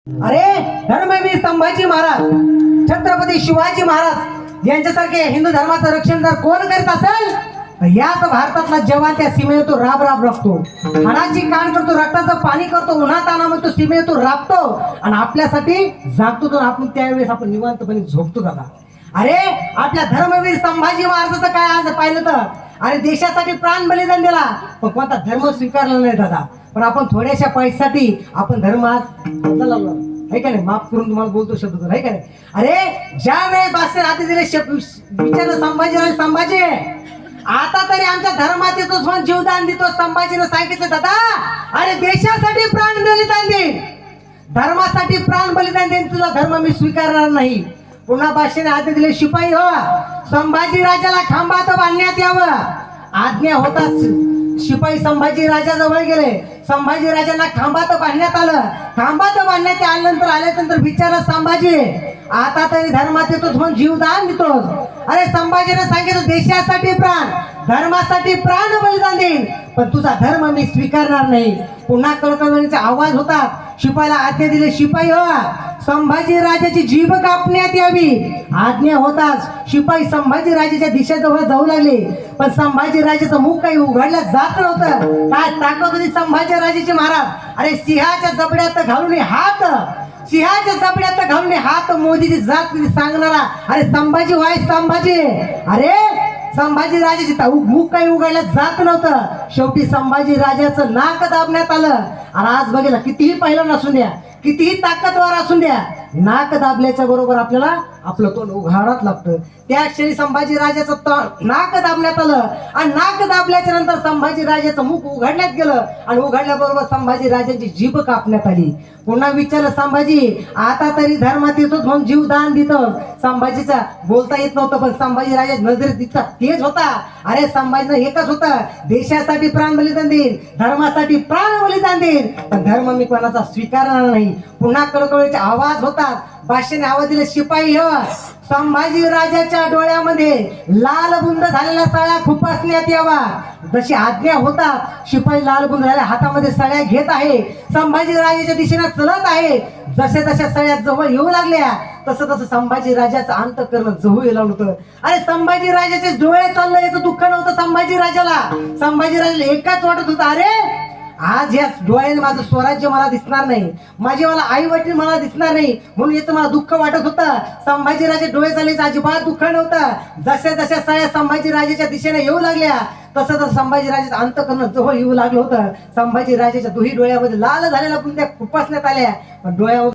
अरे धर्मवीर संभाजी महाराज, छत्रपती शिवाजी महाराज यांच्यासारखे हिंदू धर्माचं रक्षण जर कोण करीत असेल तर याच भारतातला जवान त्या सीमेवर तो राब राबतो, हाडाची कान करतो, रक्ताचं पाणी करतो, उन्हातानामध्ये तो सीमेवर तो राबतो आणि आपल्यासाठी जागतो. तो आपण त्यावेळेस आपण निवांतपणे झोपतो दादा. अरे आपल्या धर्मवीर संभाजी महाराजाचं काय आज पाहिलं तर अरे देशासाठी प्राण बलिदान दिला, पण कोणता धर्म स्वीकारला नाही दादा. पण आपण थोड्याशा पैशासाठी आपण धर्म आज आहे का नाही, माफ करून तुम्हाला बोलतो शब्द आहे का नाही. अरे ज्या वेळेस बासे हाती दिले विचारलं संभाजी आता तरी आमच्या धर्मात येतो, जीवदान देतो. संभाजीनं सांगितलं दादा अरे देशासाठी प्राण बलिदान देईन, धर्मासाठी प्राण बलिदान देईन, तुझा धर्म मी स्वीकारणार नाही. पुन्हा बादशाने हाती दिले शिपाई हो संभाजी राजाला खांबात बांधण्यात यावं. आज्ञा होताच शिपाई संभाजी राजा जवळ गेले, संभाजी राजांना खांबात बांधण्यात आलं. खांबात बांधण्यात आल्यानंतर विचारलं संभाजी आता तरी धर्मात येतोच म्हणून जीवदान देतोस. अरे संभाजीने सांगितलं देशासाठी प्राण, धर्मासाठी प्राण बलिदान देईन, पण तुझा धर्म मी स्वीकारणार नाही. पुन्हा कळकळीचा आवाज होता. शिपाईला आज्ञा दिली शिपाई हो संभाजी राजाची जीभ कापण्यात यावी. आज्ञा होताच शिपाई संभाजी राजाच्या दिशेजवळ जाऊ लागले, पण संभाजी राजाचं मुख काही उघडलं जात नव्हतं. काय ताकद होती संभाजी राजाची महाराज. अरे सिंहाच्या जबड्यात घालून हात, सिंहाच्या जबड्यात घालून हात मोदीची जात सांगणारा अरे संभाजी व्हाय संभाजी. अरे संभाजी राजाची मुख काही उघडलं जात नव्हतं. शेवटी संभाजी राजाचं नाक दाबण्यात आलं. आणि आज बघा कितीही पहिलं नसून द्या, कितीही ताकदवार असून द्या, नाक दाबल्याच्या बरोबर आपल्याला आपलं तोंड उघडावंच लागतं. त्या क्षणी संभाजी राजाचं नाक दाबण्यात आलं आणि नाक दाबल्याच्या नंतर संभाजी राजाचं मुख उघडण्यात गेलं आणि उघडल्याबरोबर संभाजी राजाची जीभ कापण्यात आली. पुन्हा विचारलं संभाजी आता तरी धर्मात येतोच म्हणून जीवदान देतो. संभाजीचा बोलता येत नव्हतं, पण संभाजी राजा नजरेत दिसता तेच होता. अरे संभाजीनं एकच होतं देशासाठी प्राण बलिदान देईन, धर्मासाठी प्राण बलिदान देईन, पण धर्म मी कोणाचा स्वीकारणार नाही. पुन्हा कळकळीचे आवाज होतात. बादशाने आवाज दिले शिपाई हो संभाजी राजाच्या डोळ्यामध्ये लाल बुंद झालेल्या सळ्या खुपसण्यात यावा. जशी आज्ञा होतात शिपाई लाल बुंद झालेल्या हातामध्ये सळ्या घेत आहे, संभाजी राजाच्या दिशेने चलत आहे. जसे जसे सळ्या जवळ येऊ लागल्या तसं तसं संभाजी राजाचं अंतःकरण जवळ येऊ लागलं होतं. अरे संभाजी राजाचे डोळे चाललं याचं दुःख नव्हतं संभाजी राजाला. संभाजी राजाला एकाच वाटत होतं अरे आज या डोळ्याने माझं स्वराज्य मला दिसणार नाही, माझी मला आई वडील मला दिसणार नाही, म्हणून याचं मला दुःख वाटत होतं. संभाजी राजे डोळे चालल्याचं अजिबात दुःख नव्हतं. जसे जसे सळ्या संभाजी राजाच्या दिशेने येऊ लागल्या तसं तसं संभाजी राजाचं अंतःकरण जवळ येऊ लागलं होतं. संभाजी राजाच्या दोही डोळ्यामध्ये लाल झालेल्या बुंद्या खुपसण्यात आल्या, पण डोळ्यावर